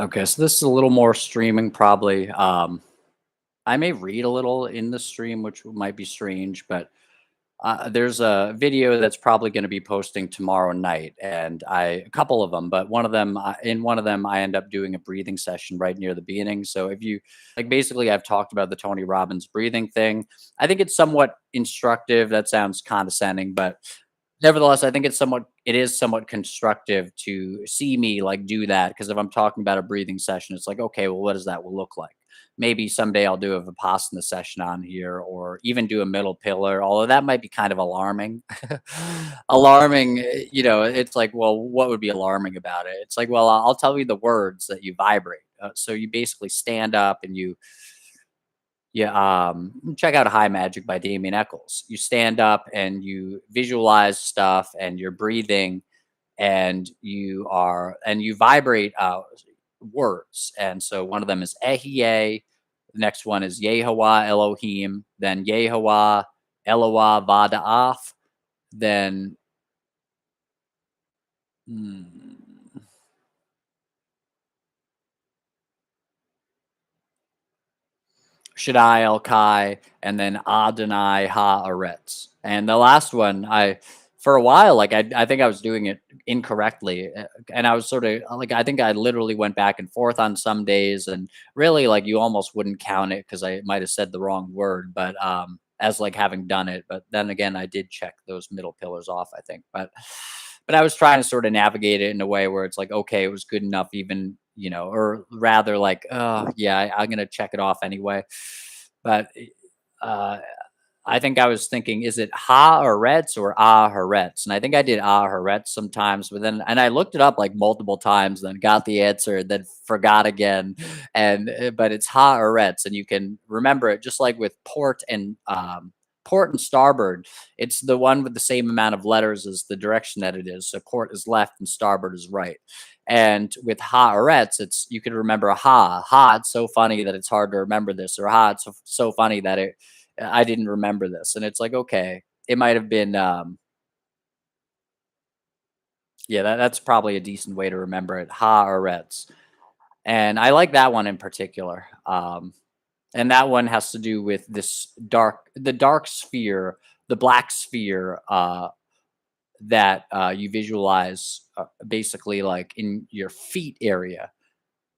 Okay, so this is a little more streaming probably. I may read a little in the stream, which might be strange, but there's a video that's probably going to be posting tomorrow night, and a couple of them, but one of them, in one of them, I end up doing a breathing session right near the beginning. So if you like, basically, I've talked about the Tony Robbins breathing thing. I think it's somewhat instructive. That sounds condescending, but nevertheless, I think it is somewhat constructive to see me like do that because if I'm talking about a breathing session, it's like, okay, well, what does that will look like? Maybe someday I'll do a Vipassana session on here or even do a middle pillar, although that might be kind of alarming. Alarming, it's like, well, what would be alarming about it? It's like, well, I'll tell you the words that you vibrate. So you basically stand up and check out High Magic by Damien Eccles. You stand up and you visualize stuff and you're breathing and you vibrate words. And so one of them is Ehyeh, the next one is Yehovah Elohim, then Yehovah Eloah Vada'af, then hmm, Shaddai El Kai, and then Adonai Haaretz. And the last one, for a while, like I think I was doing it incorrectly, and I was sort of like I think I literally went back and forth on some days, and really like you almost wouldn't count it because I might have said the wrong word, but as like having done it, but then again, I did check those middle pillars off, I think, but I was trying to sort of navigate it in a way where it's like, okay, it was good enough, even or rather like, oh yeah, I'm gonna check it off anyway. But uh, I think I was thinking, is it Ha Haaretz or Ah Haaretz? And I think I did Ah Haaretz sometimes, but then and I looked it up like multiple times, then got the answer, then forgot again. And but it's Ha Haaretz, and you can remember it just like with port and starboard. It's the one with the same amount of letters as the direction that it is. So port is left and starboard is right. And with Haaretz, it's you can remember ha. It's so funny that it's hard to remember this, or ha. It's so funny that I didn't remember this, and it's like okay, it might have been yeah. That's probably a decent way to remember it. Haaretz, and I like that one in particular. And that one has to do with the dark sphere, the black sphere. That you visualize basically like in your feet area.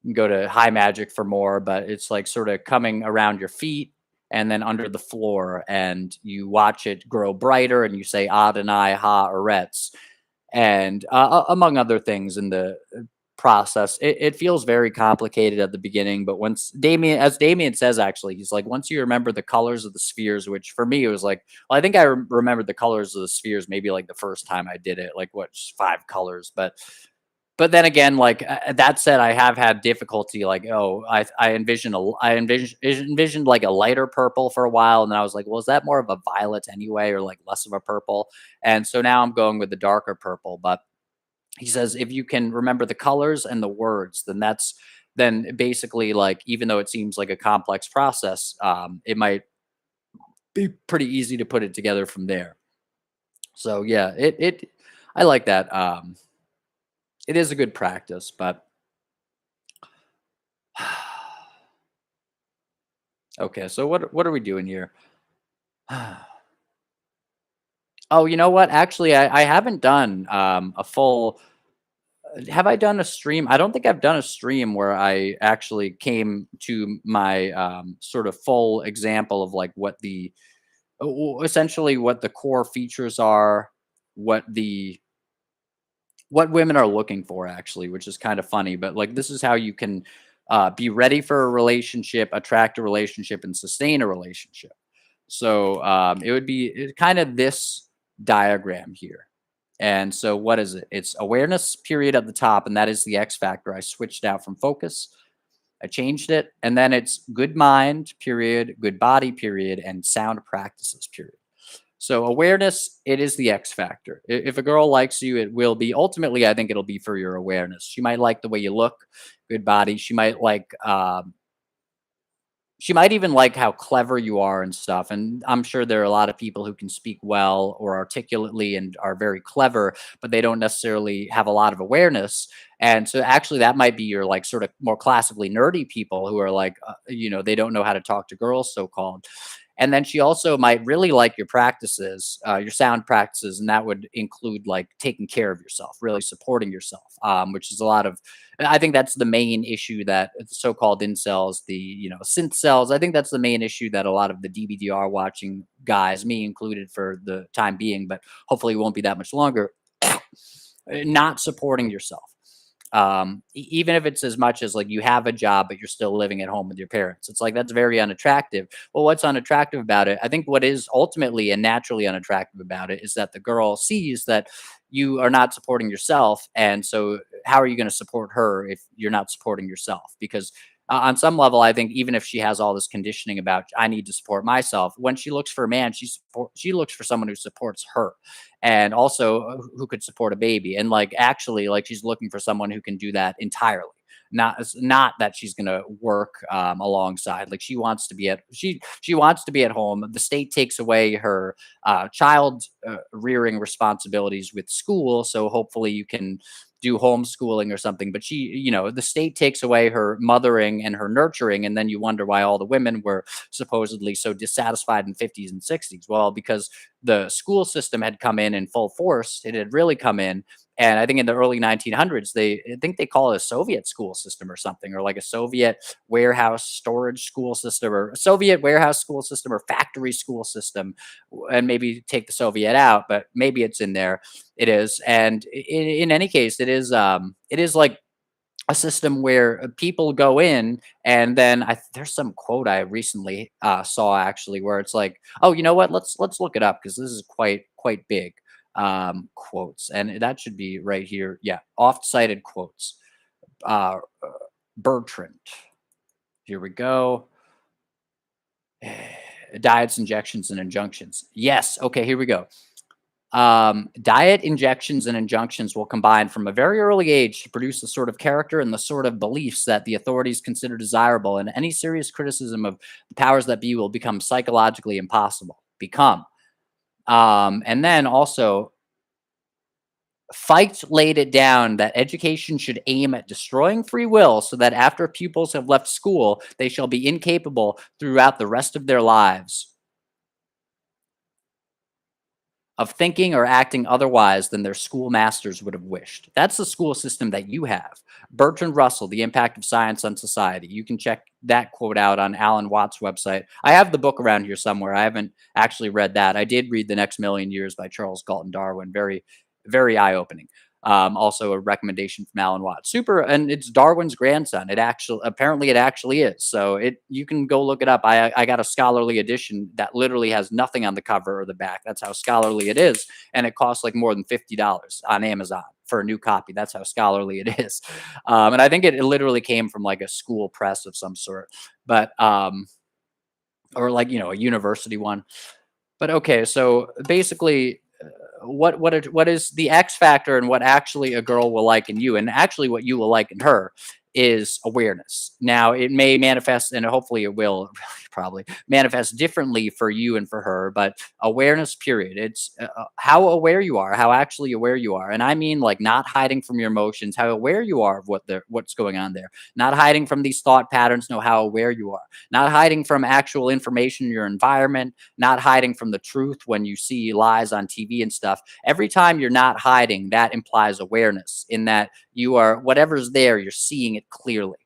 You can go to High Magic for more, but it's like sort of coming around your feet and then under the floor, and you watch it grow brighter, and you say Adonai Ha Eretz, and among other things in the process. It feels very complicated at the beginning, but as Damien says, actually, he's like, once you remember the colors of the spheres, which for me, it was like, well, I think I remembered the colors of the spheres maybe like the first time I did it, like what, just five colors. But then again, like that said, I have had difficulty. Like, oh, I envisioned like a lighter purple for a while, and then I was like, well, is that more of a violet anyway, or like less of a purple? And so now I'm going with the darker purple. But he says if you can remember the colors and the words, then basically like even though it seems like a complex process, it might be pretty easy to put it together from there. So yeah, it I like that. It is a good practice, but okay. So what are we doing here? Oh, you know what? Actually, I haven't done a full. Have I done a stream? I don't think I've done a stream where I actually came to my sort of full example of like essentially what the core features are, what the what women are looking for actually, which is kind of funny. But like this is how you can be ready for a relationship, attract a relationship, and sustain a relationship. So it would be kind of this diagram here. And so what is it? It's awareness period at the top, and that is the X factor. I switched out from focus. I changed it, and then it's good mind period, good body period, and sound practices period. So awareness, it is the X factor. If a girl likes you, it will be ultimately. I think it'll be for your awareness. She might like the way you look, good body. she might even like how clever you are and stuff. And I'm sure there are a lot of people who can speak well or articulately and are very clever, but they don't necessarily have a lot of awareness. And so actually that might be your like sort of more classically nerdy people who are like, they don't know how to talk to girls, so called. And then she also might really like your practices, your sound practices, and that would include like taking care of yourself, really supporting yourself, which is a lot of. I think that's the main issue that the so-called incels, the synth cells. I think that's the main issue that a lot of the DBDR watching guys, me included, for the time being, but hopefully it won't be that much longer. Not supporting yourself, even if it's as much as like you have a job but you're still living at home with your parents. It's like that's very unattractive. Well, what's unattractive about it? I think what is ultimately and naturally unattractive about it is that the girl sees that you are not supporting yourself, and so how are you going to support her if you're not supporting yourself? Because on some level, I think even if she has all this conditioning about I need to support myself, when she looks for a man, she looks for someone who supports her, and also who could support a baby. And like actually, like she's looking for someone who can do that entirely. Not that she's gonna work alongside. Like she wants to be at home. The state takes away her child rearing responsibilities with school, so hopefully you can do homeschooling or something. But the state takes away her mothering and her nurturing, and then you wonder why all the women were supposedly so dissatisfied in 50s and 60s. Well, because the school system had come in full force. It had really come in. And I think in the early 1900s, I think they call it a Soviet school system or something, or like a Soviet warehouse storage school system, or a Soviet warehouse school system, or factory school system. And maybe take the Soviet out, but maybe it's in there. It is. And in any case, it is like a system where people go in, and then there's some quote I recently saw actually where it's like, oh, you know what? Let's look it up because this is quite big. Quotes, and that should be right here. Yeah, oft-cited quotes. Uh, Bertrand. Here we go. Diets, injections, and injunctions. Yes. Okay. Here we go. Diet, injections, and injunctions will combine from a very early age to produce the sort of character and the sort of beliefs that the authorities consider desirable, and any serious criticism of the powers that be will become psychologically impossible. Become. And then also, Fichte laid it down that education should aim at destroying free will so that after pupils have left school, they shall be incapable throughout the rest of their lives of thinking or acting otherwise than their schoolmasters would have wished. That's the school system that you have. Bertrand Russell, The Impact of Science on Society. You can check that quote out on Alan Watts' website. I have the book around here somewhere. I haven't actually read that. I did read The Next Million Years by Charles Galton Darwin. Very, very eye-opening. Also a recommendation from Alan Watts. Super, and it's Darwin's grandson. It actually is. So you can go look it up. I got a scholarly edition that literally has nothing on the cover or the back. That's how scholarly it is, and it costs like more than $50 on Amazon for a new copy. That's how scholarly it is. And I think it literally came from like a school press of some sort, but or like a university one. But okay, so basically, what is the X factor and what actually a girl will like in you, and actually what you will like in her, is awareness. Now, it may manifest, and hopefully it will probably manifest differently for you and for her, but awareness, period. It's how aware you are, how actually aware you are. And I mean, like, not hiding from your emotions, how aware you are of what's going on there, not hiding from these thought patterns, know how aware you are, not hiding from actual information in your environment, not hiding from the truth when you see lies on TV and stuff. Every time you're not hiding, that implies awareness, in that you are, whatever's there, you're seeing it clearly.